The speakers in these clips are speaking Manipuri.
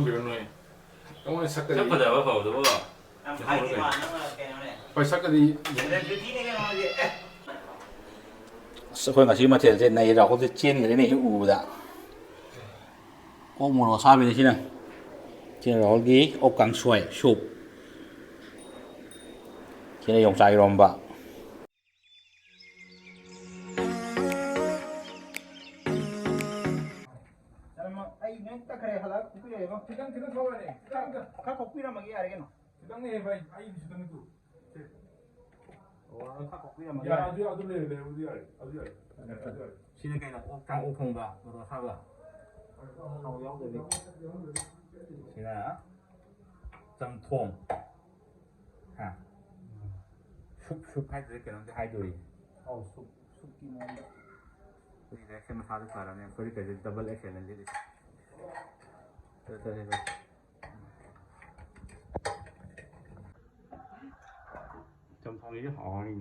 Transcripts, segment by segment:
비로노에 영원히 삭까지 삭까지 와 봐도 봐. 빨리 삭까지 Sekolah ngasih materi je, naik rak tu cien ni ni udah. Oh mau sabi ni sini, cien rak lagi, oh kang suai, sup. Cien yang cai romba. 야, 아주 레. Sini kena kang ukong ba, baru sabar. Hậu giống rồi đi. Sini á, chấm thong. Ha. Sup hai đứa cái nó hai đôi. Sup kim mông. Cái này xem sao được phải là nên, cái double action lên đi. Thôi. Chấm thong như họ này.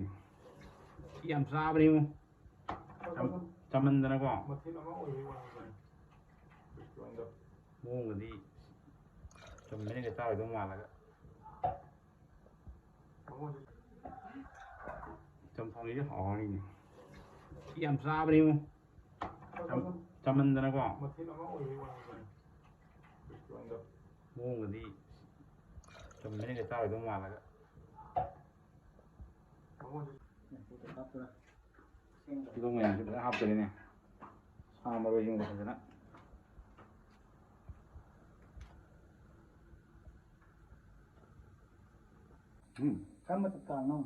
Em sao bên đi chăm mình ra có mua người đi chăm mấy người ta ở trong ngoài là chăm phong như họ đi em sao bên đi chăm mình ra có mua người đi chăm mấy người ta ở trong ngoài là itu yang kita hapus ini, sama baju yang kita nak. Kan mesti kanong.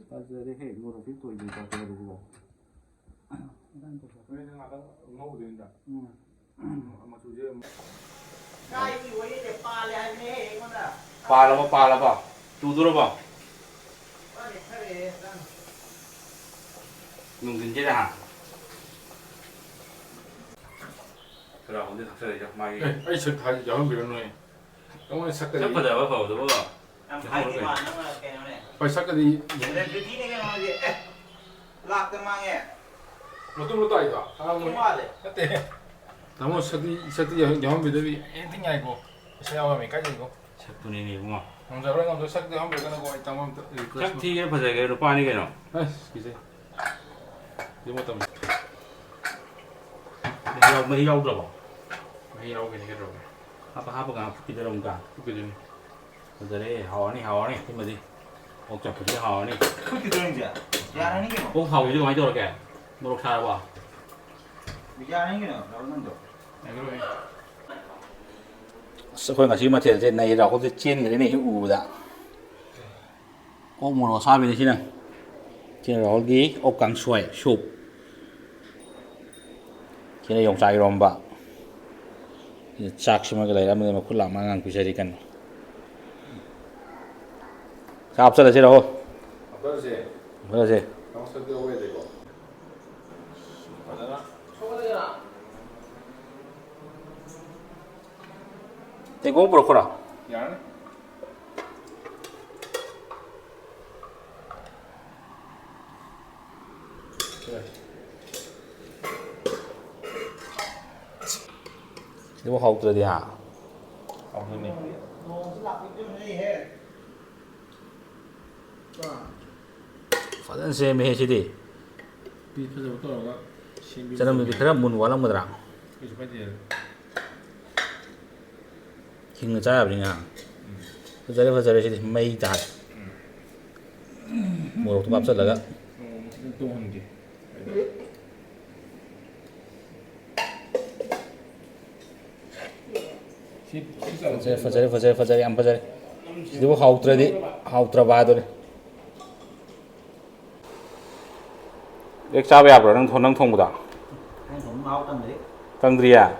Pasal deh, guru itu itu pasal dulu. Ini ada ngau dia dah. Ama tuje. Pala ba. Tuduro ba. Nungguin je dah. Kalau untuk tak sedar je, mai. Ai sak thai 영원 비로노에 영원히 삭까지 삭까지 와 봐도 봐. 빨리 삭까지 모두 또 아이가. 그때 나무 삭이 영원 비도비 엔딩 아이고. 세아와미 까지고. 작분이 니 뭐. 남자로 남자 삭도 한 배가 나고 있다면 sak tiga pasal ke rupa ni kan. 아, 기세. 이모 때문에 Mấy đâu rồi. mấy đâu cái này rồi. Apa kan kita dalam kan. 그게 Jadi hawa ni, ini mesti. Oh cakap dia hawa ni. Kau tidur ni je. Biar ni kena. Oh hawa itu macam mana ke? Merok saya apa? Biar ni kena. Lalu nanti. 그래. Sekolah ngasih materi je, naik rak tu cien ni ni udah. Oh mau sabi ni sini, cien rak lagi, oh kang suai, sup. Cien yang cai romba. Cak semua kelai, kami nak kulah mangang pisarikan. Siap sudah sih dah. 어떠세요? Betul sih. kamu sedih oke deh kok. Padahal Tengok berapa? ya. Dia mau hau tu dia. Hau tu ni.反正是没事的。 비슷해서 또 저는 뭐 그런 문 와랑 뭐더라. 그래서 빨리 힘을 짜야 버리냐. 그자리 시대 매이 다. 뭐또 밥살다가 또 하는 게. fazer am fazer. Dia hau trabalho. Ek sabe abro nang thong buda. Không mau tầm đấy. Tang dria.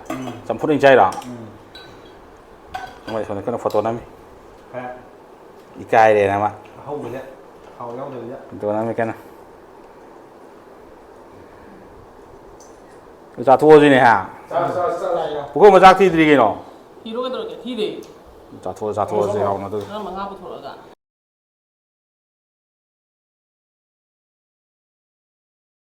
Champur ing chai ra. Mai sone kana photo nami. Ikai de na ma. Hậu rồi đấy. Hậu lâu rồi đấy. To nami kana. Za thuo ji ne ha. Sa lại rồi. Bu ko ma za thi dri ge no. Thì lúc cái tôi cái thi để Za thuo ji hau na to. nó mà ngáp thôi là cả